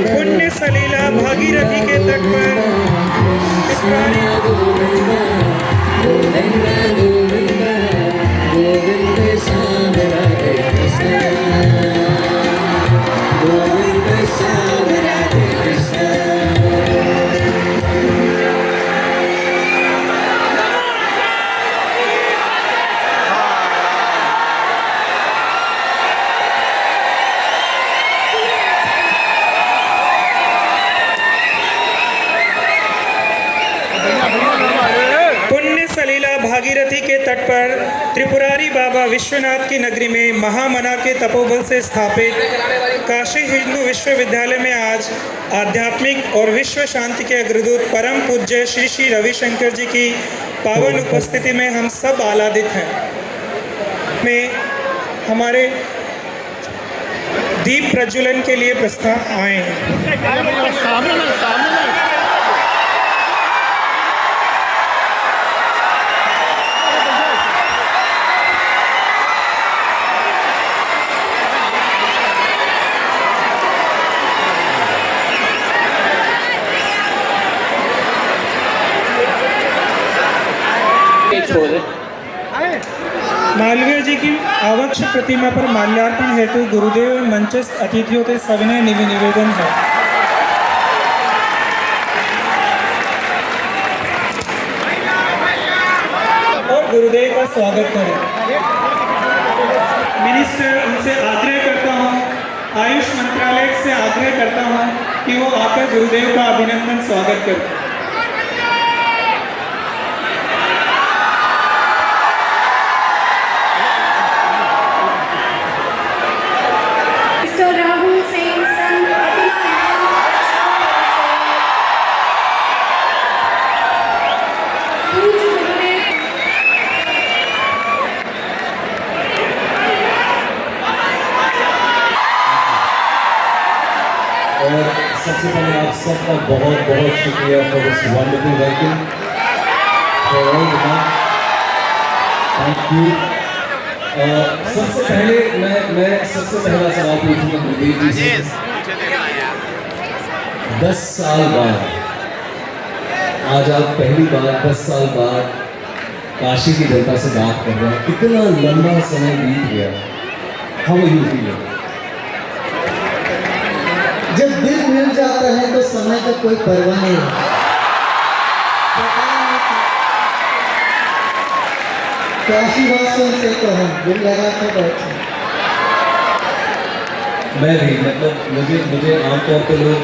पुण्य सलीला भागीरथी के तट पर भागीरथी के तट पर त्रिपुरारी बाबा विश्वनाथ की नगरी में महामना के तपोबल से स्थापित काशी हिंदू विश्वविद्यालय में आज आध्यात्मिक और विश्व शांति के अग्रदूत परम पूज्य श्री श्री रविशंकर जी की पावन उपस्थिति में हम सब आह्लादित हैं। में हमारे दीप प्रज्वलन के लिए प्रस्थान आए हैं। मालवीय जी की आवक्ष प्रतिमा पर माल्यार्पण हेतु गुरुदेव एवं मंचस्थ अतिथियों के सविनय निवेदन है। और गुरुदेव का स्वागत करें। मिनिस्टर उनसे आग्रह करता हूं, आयुष मंत्रालय से आग्रह करता हूं कि वो आकर गुरुदेव का अभिनंदन स्वागत करें। और सबसे पहले आप सबका बहुत बहुत शुक्रिया for this wonderful welcome, for all the love, thank you. सबसे पहले मैं सबसे पहला सवाल पूछूंगा गुरुदेव जी से। 10 साल बाद आज आप पहली बार 10 साल बाद काशी की जनता से बात कर रहे हैं, इतना लंबा समय बीत गया, हाउ आर यू फीलिंग? जब दिल मिल जाता है तो समय का कोई परवाह नहीं। काशीवासियों से तो हम दिल लगा के बैठे। मैं भी मतलब मुझे आमतौर पर लोग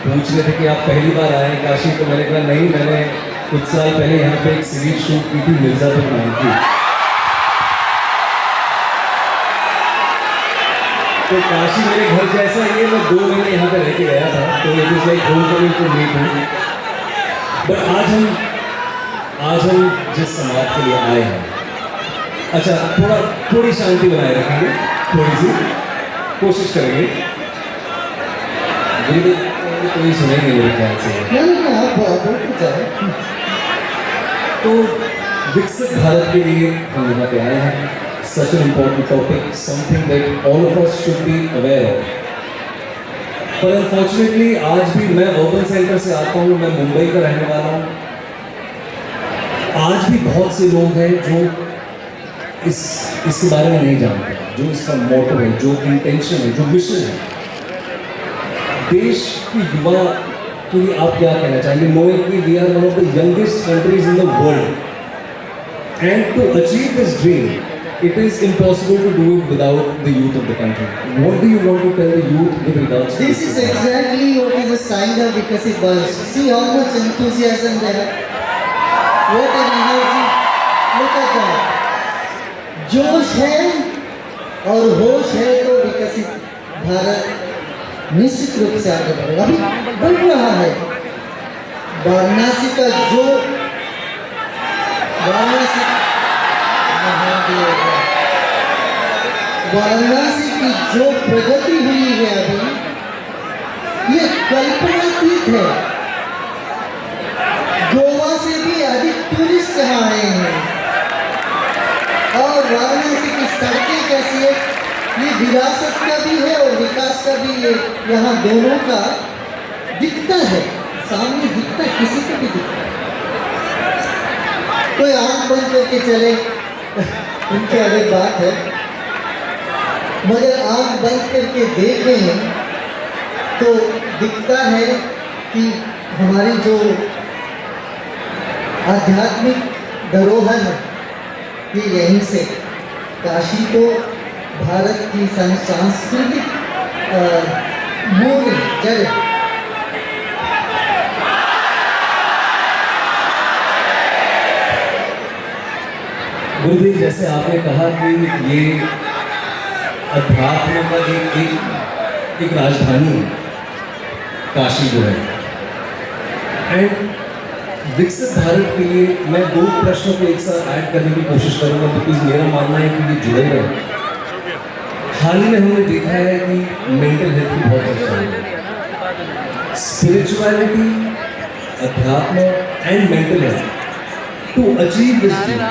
पूछ रहे थे कि आप पहली बार आए काशी, तो मैंने कहा नहीं, मैंने कुछ साल पहले यहाँ पे एक सीरीज शूट की थी मिर्जापुर नाम की। तो काशी मेरे घर जैसा ही है, मैं 2 महीने यहाँ पे रह के गया था, तो it is like home coming to me too. But आज हम जिस समाज के लिए आए हैं, अच्छा थोड़ी शांति बनाए रखेंगे, थोड़ी सी कोशिश करेंगे। कोई सुनेंगे मेरे ख्याल से। तो विकसित भारत के लिए हम यहाँ पे आए हैं। Such an important topic, something that all of us should be aware of. पर unfortunately आज भी मैं urban center से आता हूँ, मैं मुंबई का रहने वाला हूँ। आज भी बहुत से लोग हैं जो इसके बारे में नहीं जानते, जो इसका मोटिव है, जो इंटेंशन है, जो मिशन है। देश की युवा के लिए आप क्या कहना चाहेंगे? knowing कि we are one of the youngest countries in the world, and to achieve this dream, it is impossible to do it without the youth of the country. What do you want to tell the youth with regards to this? This is exactly what is a sign of Viksit Bharat. See how much enthusiasm there. What an energy! Look at that. जोश है और होश है तो विकसित भारत निश्चित रूप से आगे बढ़ेगा। अभी बढ़ रहा है। वाराणसी का जो वाराणसी की जो प्रगति हुई है अभी, ये कल्पनातीत है। गोवा से भी अधिक टूरिस्ट यहाँ आए हैं और वाराणसी की सड़कें कैसी है ये विरासत का भी है और विकास का भी, ये यहाँ दोनों का दिखता है, सामने दिखता है, किसी को भी दिखता है। कोई आंख बंद करके चले उनकी अलग बात है, मगर आंख बंद करके देखें तो दिखता है कि हमारी जो आध्यात्मिक धरोहर है ये यहीं से, काशी तो भारत की सांस्कृतिक मूल जड़। गुरुदेव, जैसे आपने कहा कि ये अध्यात्म का एक राजधानी है काशी जो है, एंड विकसित भारत के लिए मैं दो प्रश्नों को एक साथ ऐड करने की कोशिश करूंगा, बिकॉज मेरा मानना है कि ये जुड़े हुए हैं। हाल ही में हमने देखा है कि मेंटल हेल्थ की बहुत चर्चा है। स्पिरिचुअलिटी, अध्यात्म and mental health, to achieve this dream,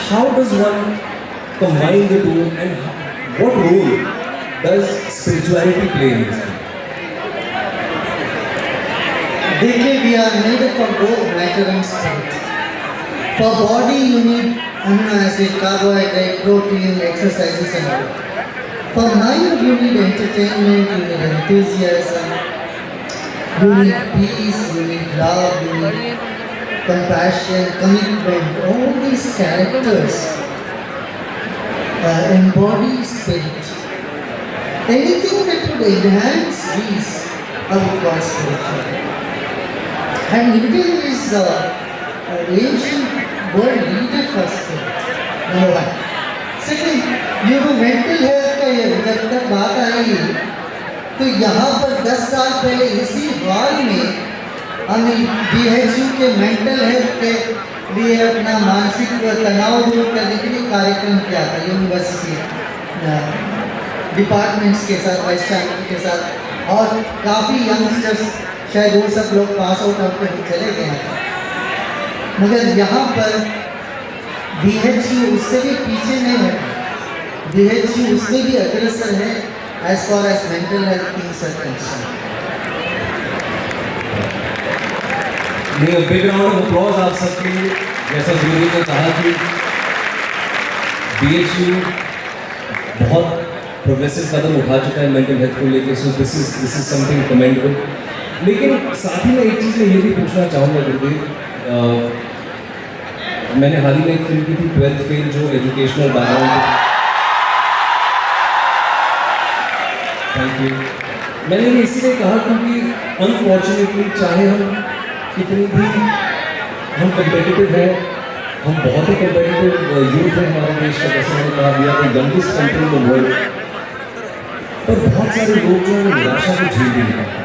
how does one combine the two, and what role does spirituality play in this? देखिए, we are made up of both matter and spirit. For body you need amino acid, carbohydrate, protein, exercises and all. For mind you need entertainment, you need enthusiasm, you need peace, you need love, you need compassion, commitment. All these characters embody spirit. Anything that would enhance these I would call spiritual. And India is ancient world leader for spirit. Number one. Second, you know mental health का ये जब तक बात आई तो यहाँ पर 10 साल पहले इसी हॉल में हम BHU के मेंटल हेल्थ के लिए अपना मानसिक तनाव दूर करने के लिए कार्यक्रम किया था यूनिवर्सिटी डिपार्टमेंट्स के साथ, वाइस चांसलर के साथ, और काफ़ी यंगस्टर्स, शायद वो सब लोग पास आउट होकर चले गए हैं, मगर यहाँ पर BHU उससे भी पीछे नहीं है। BHU उससे भी अग्रसर है as far as mental health things are concerned. A big round of applause आप सबके लिए। जैसा गुरुदेव ने कहा कि BHU बहुत प्रोग्रेसिव कदम उठा चुका है मेंटल हेल्थ को लेकर, so this is something commendable. लेकिन साथ ही में एक चीज़ मैं ये भी पूछना चाहूँगा गुरुदेव, मैंने हाल ही में एक फिल्म की थी 12th फेल, जो एजुकेशनल बैकग्राउंड, थैंक यू, मैंने ये इसलिए कहा क्योंकि अनफॉर्चुनेटली चाहे हम कितनी भी हम कम्पिटिटिव हैं, हम बहुत ही कम्पिटिटिव यूथ है हमारे देश का, जैसे मैंने कहा we are the youngest country in the world, पर बहुत सारे लोग जो हैं निराशा को झेल भी नहीं पाते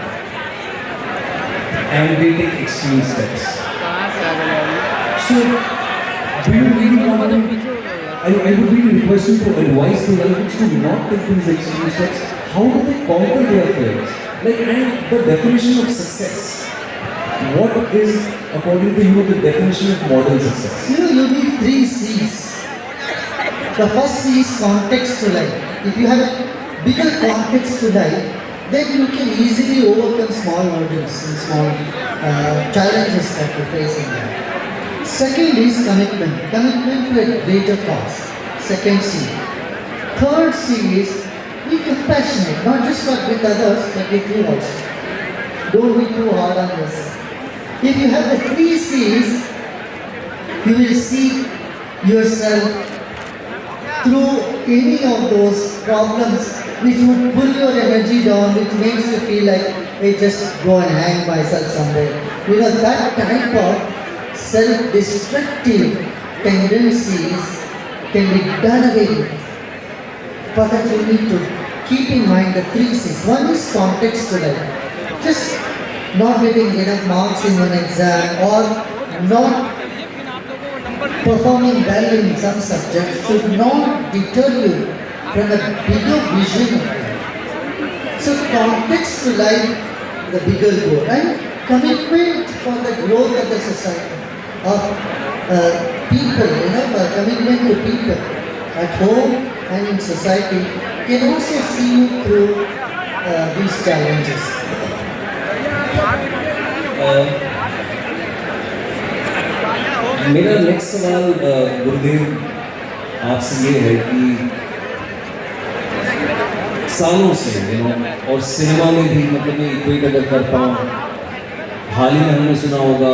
and they take extreme steps. So do you really want to, I would really request you to advise the young kids to not take these extreme steps. How do they conquer their fears? Like, and the definition of success. What is, according to you, the definition of modern success? You need 3 C's. The first C is contextualize. If you have a bigger context to life, then you can easily overcome small hurdles and small challenges that you face in life. Second is commitment. Commitment to a greater cause. Second C. Third C is be compassionate, not just with others, but with you also. Don't be too hard on yourself. If you have the 3 C's, you will see yourself through any of those problems which would pull your energy down, which makes you feel like, hey, just go and hang myself somewhere. You know, that type of self-destructive tendencies can be done away with. For that you need to keep in mind the 3 C's. One is contextual. Just not getting enough marks in one exam or not performing well in some subjects should not deter you from a bigger vision of life. So contextualize the bigger goal and commitment for the growth of the society, of people, commitment to people at home and in society can also see you through these challenges. मेरा next सवाल गुरुदेव आपसे ये है कि सालों से और cinema में भी मतलब मैं इक्वेट अगर करता हूँ, हाल ही में हमने सुना होगा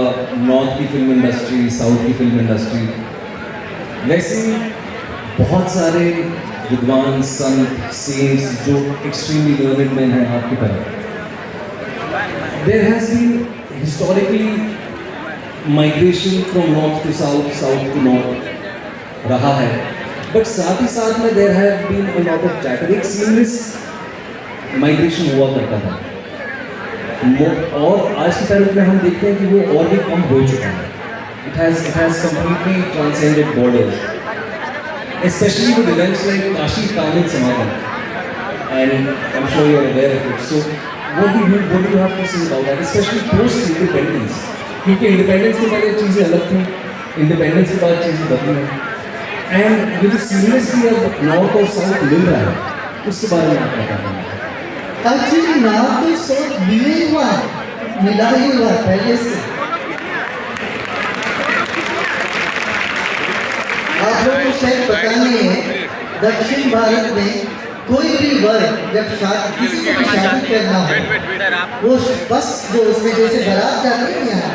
नॉर्थ की फिल्म इंडस्ट्री, साउथ की फिल्म इंडस्ट्री, वैसे बहुत सारे विद्वान संत सेंट्स जो एक्सट्रीमली लर्नेड मैन हैं आपकी तरह. There has been historically migration from north to south, south to north रहा है, बट साथ ही साथ में there have been a lot of chatter. एक सीमलेस माइग्रेशन हुआ करता था और आज की तारीख में हम देखते हैं कि वो और भी कम हो चुका है. It has completely transcended borders, especially with events like Kashi Tamil Samagam, and I'm sure you're aware of it. So, what do you have to say about that, especially post independence? क्योंकि independence के पहले चीज़ें अलग थी, independence के बाद चीज़ें बदली हैं, एंड ये जो सीमलेसली अब नॉर्थ और साउथ मिल रहा है, उसके बारे में आप क्या कहते हैं? Actually, नॉर्थ और साउथ मिला ही हुआ पहले से. आप लोगों को शायद पता नहीं है, दक्षिण भारत में कोई भी वर्ग जब किसी को भी शादी करना हो, वो बस जो उसमें जैसे बारात जाते हैं यहाँ,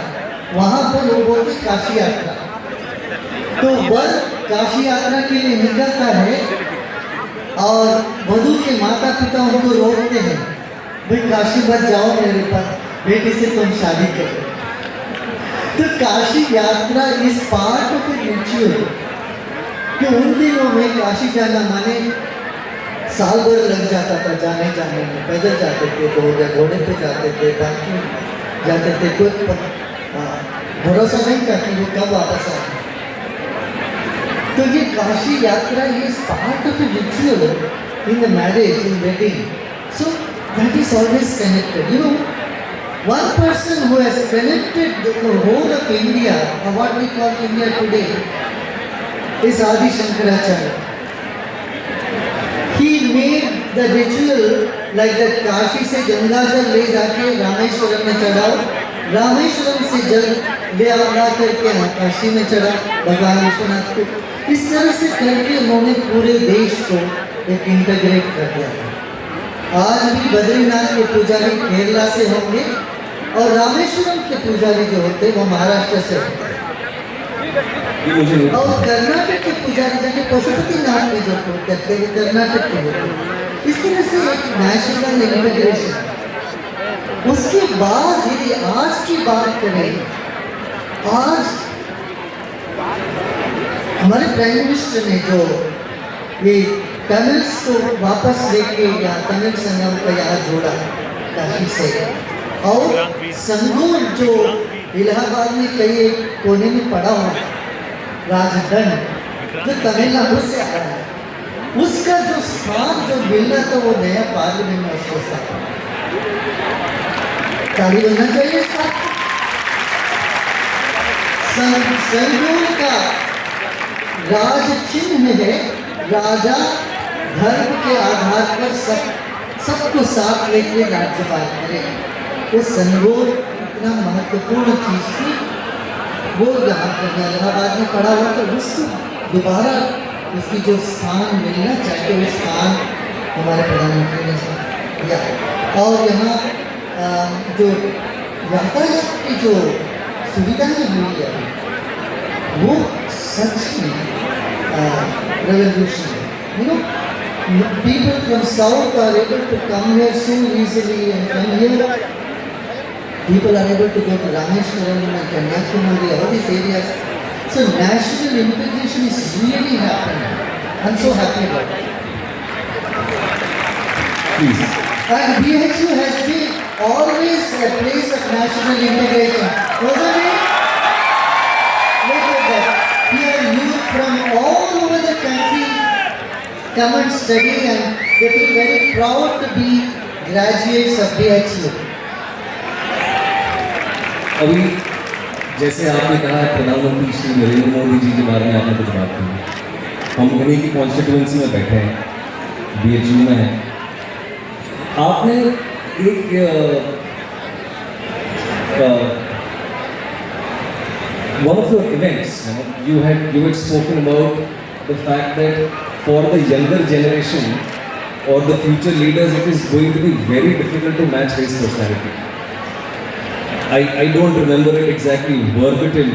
वहाँ पर लोग बोलते हैं काशी यात्रा. तो वर्ग काशी यात्रा के लिए निकलता है और वधू के माता पिता उनको रोकते हैं, भाई काशी मत जाओ, मेरे पास बेटी से तुम शादी करो. तो काशी यात्रा इस पार्ट ऑफ ए रिचुअल कि उन दिनों में काशी जाना माने साल भर लग जाता था जाने में. पैदल जाते थे, घोड़े पे जाते थे, बाकी जाते थे, कोई भरोसा नहीं था कि वो कब वापस आए. तो ये काशी यात्रा is part of a ritual in the marriage, in wedding. So that is always connected. You know, one person who has connected the whole of India, or what we call India today, is Adi Shankaracharya. He made the ritual like that. Kashi से गंगा जल ले जाके रामेश्वरम में चढ़ाओ, रामेश्वरम से जल ले ला करके काशी में चढ़ा भगवान विश्वनाथ को. इस तरह से करके उन्होंने पूरे देश को एक इंटीग्रेट कर दिया. आज भी बद्रीनाथ के पुजारी केरला से होंगे और रामेश्वरम के पुजारी जो होते हैं वो महाराष्ट्र से होते हैं, और कर्नाटक के पुजारी जाके पशुपतिनाथ में जो करते हैं कर्नाटक के होते हैं. इस तरह से एक नेशनल इंटीग्रेशन. उसके बाद यदि आज की बात करें, आज हमारे प्राइम मिनिस्टर ने जो ये तमिल्स को वापस लेके या तमिल संगम का यहाँ जोड़ा काशी से, और संगम जो इलाहाबाद में कई एक कोने में पड़ा हुआ राजदंड जो तमिलनाडु से आया है, उसका जो स्थान जो मिलना था वो नया पार्लियामेंट में उसको स्थान. ताली बनना चाहिए इसका. संगम का राज चिन्ह है, राजा धर्म के आधार पर सबको साथ लेके राज्यपाल करे. वो संगोर इतना महत्वपूर्ण चीज थी, वो यहाँ पर इलाहाबाद में पड़ा हुआ, तो उसको दोबारा उसकी जो स्थान मिलना चाहिए वो स्थान हमारे प्रधानमंत्री ने दिया. और यहाँ जो यातायात की जो सुविधाएं हुई है वो सच में revolution. You know, people from south are able to come here so easily, and from here people are able to go to Rameshwaram and Kanyakumari, all these areas. So national integration is really happening. I'm so happy about it. Please. And BHU has been always a place of national integration. Wasn't it? Look at that. Here youth from all over the country come and study, and they feel very proud to be graduates of BHU. अभी जैसे आपने कहा प्रधानमंत्री श्री नरेंद्र मोदी जी के बारे में आपने कुछ बात की, हम उन्हीं की कॉन्स्टिट्यूंसी में बैठे हैं, BHU में हैं। आपने एक one of your events, you had spoken about the fact that for the younger generation or the future leaders, it is going to be very difficult to match his personality. I don't remember it exactly verbatim,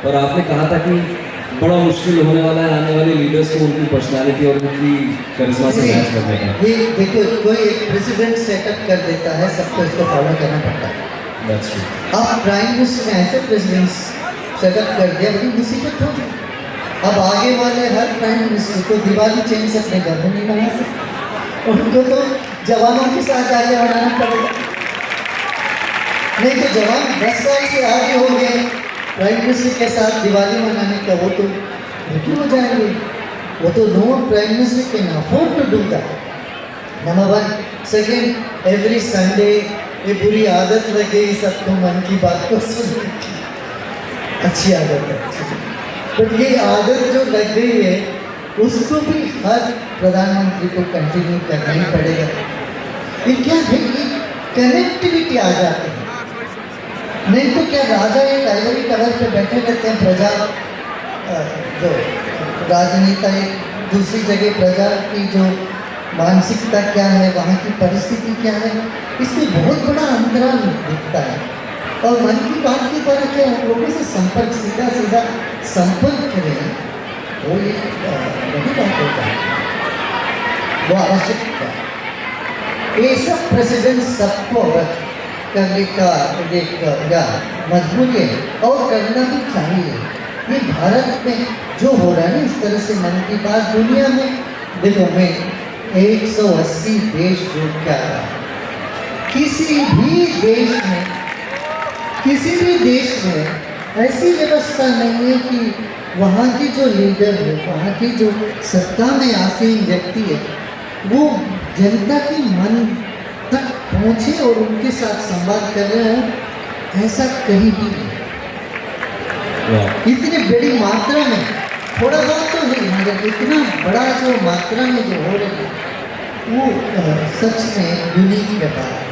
पर आपने कहा था कि बड़ा मुश्किल होने वाला है आने वाले लीडर्स को उनकी पर्सनालिटी और उनकी करिश्मा से मैच करने का। ये देखो, कोई एक प्रेसिडेंट सेटअप कर देता है, सबको इसको फॉलो करना पड़ता है। That's true. आप प्राइम मिनिस्टर में ऐसे प्रेसिडेंट सेटअप कर दिया, बड़ी मुसीबत हो गई। अब आगे वाले हर प्राइम मिनिस्टर को दिवाली चेन से अपने घर में नहीं मना सकते, उनको तो जवानों के साथ आगे बढ़ाना पड़ेगा। नहीं तो जवान 10 साल से आगे हो गए प्राइम मिनिस्टर के साथ दिवाली मनाने का, वो तो दुखी हो जाएंगे। वो तो no prime minister can afford to do that, number 1। Second, every Sunday ये बुरी आदत लग गई सबको मन की बात को सुनने की। अच्छी आदत है, बट ये आदत जो लग गई है उसको भी हर प्रधानमंत्री को कंटिन्यू करना ही पड़ेगा। ये क्या है, ये कनेक्टिविटी आ जाती है। नहीं तो क्या राजा एक आइवरी टवर पे बैठे रहते हैं, प्रजा जो राजनेता एक दूसरी जगह प्रजा की जो मानसिकता क्या है, वहाँ की परिस्थिति क्या है, इसमें बहुत बड़ा अंतराल दिखता है। और मन की बात की तरह के हम लोगों से संपर्क, सीधा सीधा संपर्क करें, वो एक वही बात होता है, वो आवश्यक है। ये सब प्रेसिडेंट सबको करने का एक मजबूरी है और करना भी चाहिए। ये भारत में जो हो रहा है ना इस तरह से मन की बात, दुनिया में देखो, मैं 180 देश जुड़ के आ रहा है। किसी भी देश में ऐसी व्यवस्था नहीं है कि वहाँ की जो लीडर है, वहाँ की जो सत्ता में आसीन व्यक्ति है, वो जनता की मन तक पहुँचे और उनके साथ संवाद कर रहे हो, ऐसा कहीं भी नहीं। इतनी बड़ी मात्रा में, थोड़ा बहुत तो नहीं, मगर इतना बड़ा जो मात्रा में जो हो रही है वो सच में यूनिक व्यापार है।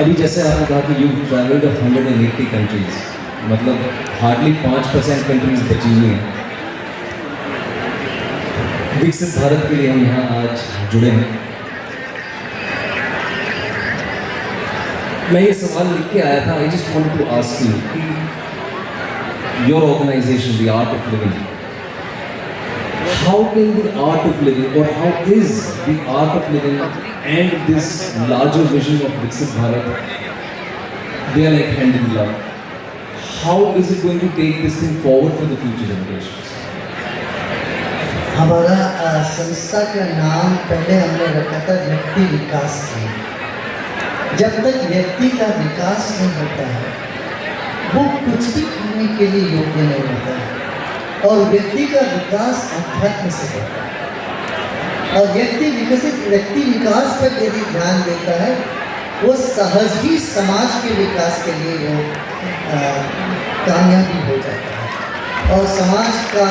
अभी जैसे आपने कहा कि यू ट्रैवल्ड 180 कंट्रीज, मतलब हार्डली 5% कंट्रीज बची हुई हैं। विकसित भारत के लिए हम यहाँ आज जुड़े हैं। मैं ये सवाल लिख के आया था, I just want to ask you कि your organisation the art of living, how can the art of living, or how is the art of living and this larger vision of Viksit Bharat, they are like hand in glove. How is it going to take this thing forward for the future generations? हमारा संस्था का नाम पहले हमने रखा था व्यक्ति विकास केंद्र। जब तक व्यक्ति का विकास नहीं होता है, वो कुछ भी करने के लिए योग्य नहीं होता है। और व्यक्ति का विकास अध्यात्म से होता है, और व्यक्ति विकास पर यदि ध्यान देता है, वो सहज ही समाज के विकास के लिए वो कामयाबी हो जाता है। और समाज का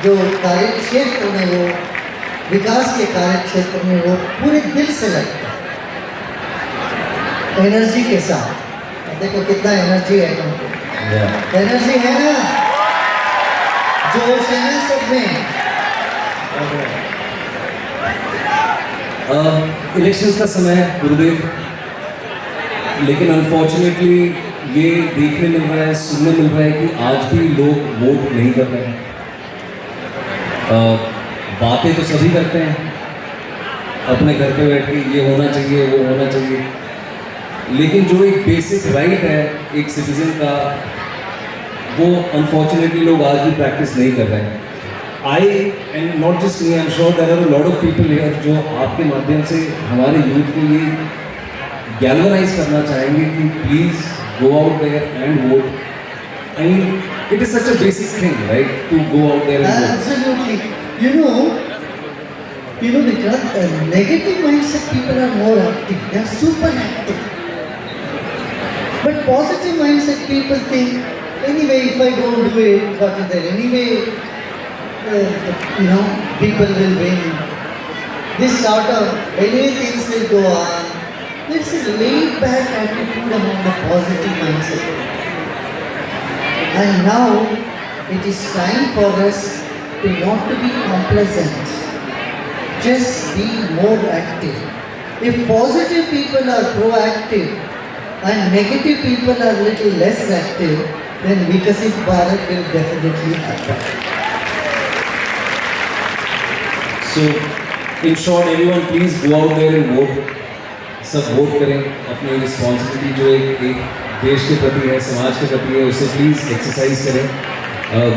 जो कार्यक्षेत्र में, वो विकास के कार्यक्षेत्र में वो पूरे दिल से लगता है, एनर्जी के साथ। देखो कितना एनर्जी है तुमको, एनर्जी है ना, जोश है ना सब में। इलेक्शंस का समय है गुरुदेव, लेकिन अनफॉर्चुनेटली ये देखने मिल रहा है, सुनने मिल रहा है कि आज भी लोग वोट नहीं कर रहे हैं। बातें तो सभी करते हैं अपने घर पे बैठ के, ये होना चाहिए, वो होना चाहिए, लेकिन जो एक बेसिक राइट है एक सिटीजन का, वो अनफॉर्चुनेटली लोग आज भी प्रैक्टिस नहीं कर रहे हैं। I and not just me, I am sure there are a lot of people here जो आपके माध्यम से हमारे यूथ को ये गैल्वनाइज करना चाहेंगे कि please go out there and vote. I mean it is such a basic thing, right, to go out there and vote. Absolutely. You know, because negative mindset people are more active. They are super active. But positive mindset people think, anyway, if I don't do it, what is there? Anyway, people will win. This sort of any things will go on. This is laid back attitude among the positive mindset. And now it is time for us to not to be complacent. Just be more active. If positive people are proactive and negative people are little less active, then Vikasit Bharat will definitely happen. So, in short, everyone please go out there and vote. सब vote करें, अपनी responsibility जो एक देश के प्रति है, समाज के प्रति है, उसे प्लीज़ एक्सरसाइज करें।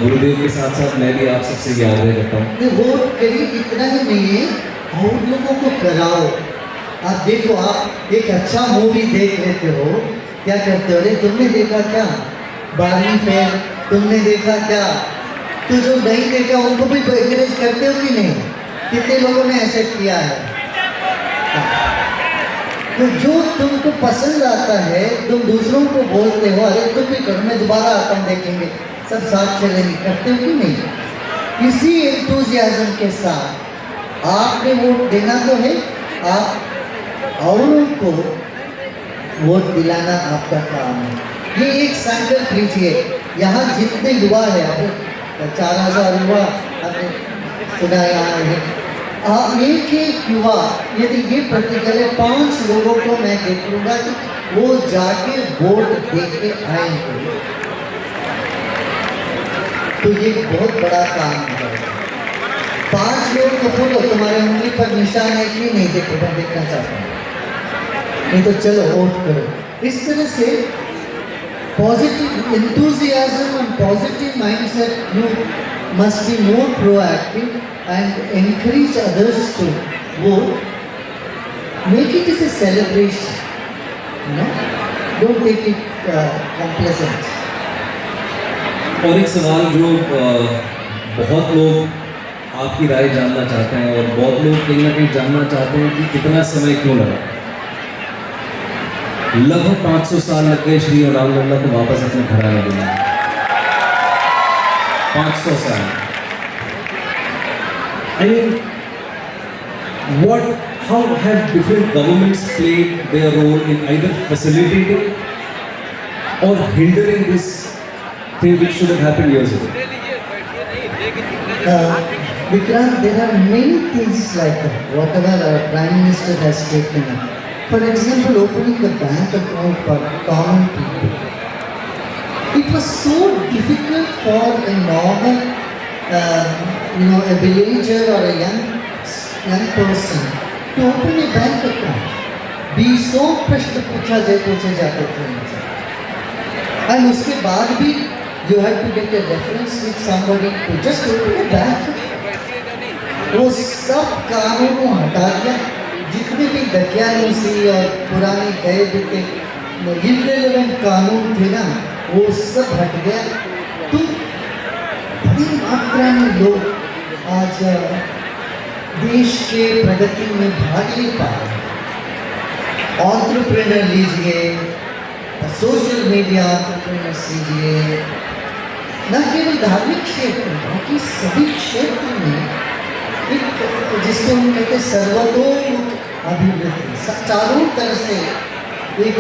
गुरुदेव के साथ साथ मैं भी आप सबसे ये आग्रह करता हूँ। नहीं, वोट करिए इतना ही नहीं है, और लोगों को कराओ। आप देखो, आप एक अच्छा मूवी देख लेते हो, क्या करते हो? अरे तुमने देखा क्या 12वीं फेल? तुमने देखा क्या? तो जो नहीं देखा उनको भी एनकरेज करते हो कि नहीं? कितने लोगों ने ऐसे किया है? तो जो तुमको पसंद आता है तुम दूसरों को बोलते हो, अरे तुम भी करो, मैं दोबारा आता हूँ देखेंगे, सब साथ चलेंगे, करते हो कि नहीं? इसी एंथुसियाज्म के साथ आपने वोट देना तो है, आप औरों को वोट दिलाना आपका काम है। ये एक संकल्प लीजिए। यहाँ जितने युवा है, अब 4000 युवा आपने सुना यहाँ है, एक एक युवा यदि ये प्रतिज्ञा ले, 5 लोगों को मैं देखूंगा कि वो जाके वोट दे के आएंगे, तो ये बहुत बड़ा काम है। 5 लोग को बोलो तुम्हारे उंगली पर निशान है कि नहीं, देखो मैं देखना चाहता हूँ, नहीं तो चलो वोट करो। इस तरह से positive enthusiasm and positive mindset, you must be more proactive and encourage others to vote. Make it as a celebration, don't take it complacent. और एक सवाल जो बहुत लोग आपकी राय जानना चाहते हैं और बहुत लोग कहीं ना कहीं जानना चाहते हैं कि कितना समय क्यों लगा। लगभग 500 साल लग गए श्री राम लल्ला को वापस अपने घर आने के लिए। 500 साल। I mean, how have different governments played their role in either facilitating or hindering this thing which should have happened years ago? Vikrant, there are many things like that, whatever our Prime Minister has taken up. For example, opening a bank account for common people. It was so difficult for a normal, a villager or a young person to open a bank account. 20 प्रश्न पूछे जाते थे उनसे, and उसके बाद भी you have to get a reference with somebody to just open a bank account. वो सब कानूनों हटा दिया, जितने भी दकियानूसी और पुराने गए बीते इर्रेलेवेंट कानून थे ना, वो सब हट गया। तो बड़ी मात्रा में लोग आज देश के प्रगति में भाग ले पा रहे हैं। एंटरप्रेन्योर लीजिए, सोशल मीडिया एंटरप्रेन्योर्स लीजिए, न केवल धार्मिक क्षेत्र, बाकी सभी क्षेत्र में एक जिसको हम कहते हैं सर्वतोमुख अभिवृद्धि, चारों तरह से एक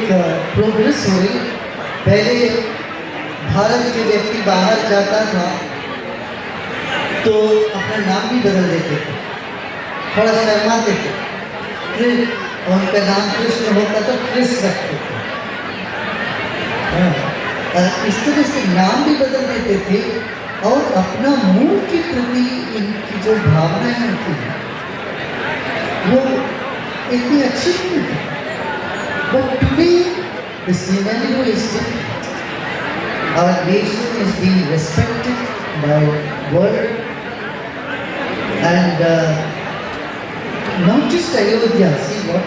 प्रोग्रेस हो रही। पहले भारत के व्यक्ति बाहर जाता था तो अपना नाम भी बदल देते थे, थोड़ा शर्माते थे, फिर उनका नाम कृष्ण होता तो कृष्ण रखते थे। इस तरह से नाम भी बदल देते थे और अपना मूल के प्रति इनकी जो भावनाएं थी वो इतनी अच्छी नहीं थी। But today the scenario is different. Our nation is being respected by world and not just Ayodhya, see what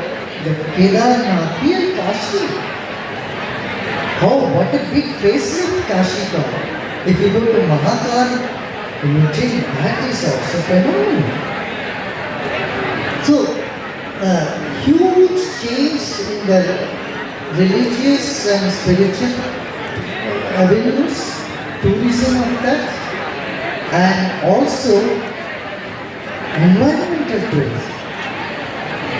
the Kedarnath here Kashi, what a big facelift Kashi got. If you go to Mahakal, you think that is also phenomenal. So, huge change in the religious and spiritual avenues, tourism of that, and also environmental tourism.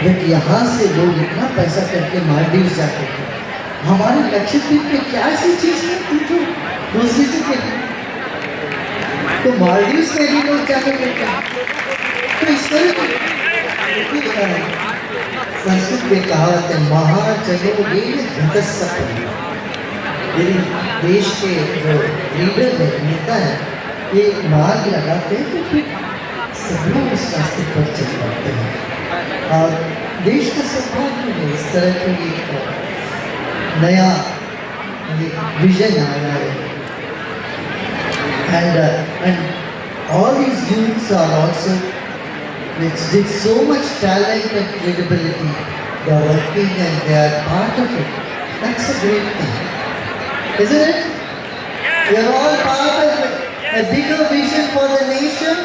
जब यहाँ से लोग इतना पैसा करके मालदीव जाते थे, हमारे लक्षद्वीप में क्या ऐसी चीज़ है जो दूसरी जगह है? तो मालदीव से भी लोग जाके करते हैं। तो इस तरह संस्कृत में कहावत है, महाजनोगे जगत सफल। यदि देश के जो लीडर है, नेता है, ये मार्ग लगाते हैं तो फिर सब लोग उस रास्ते पर चल पाते हैं। और देश का सौभाग्य है इस तरह की एक नया विजन आया है। And all these youths are also with so much talent and credibility. They are working and they are part of it. That's a great thing, isn't it? We are all part of a bigger vision for the nation.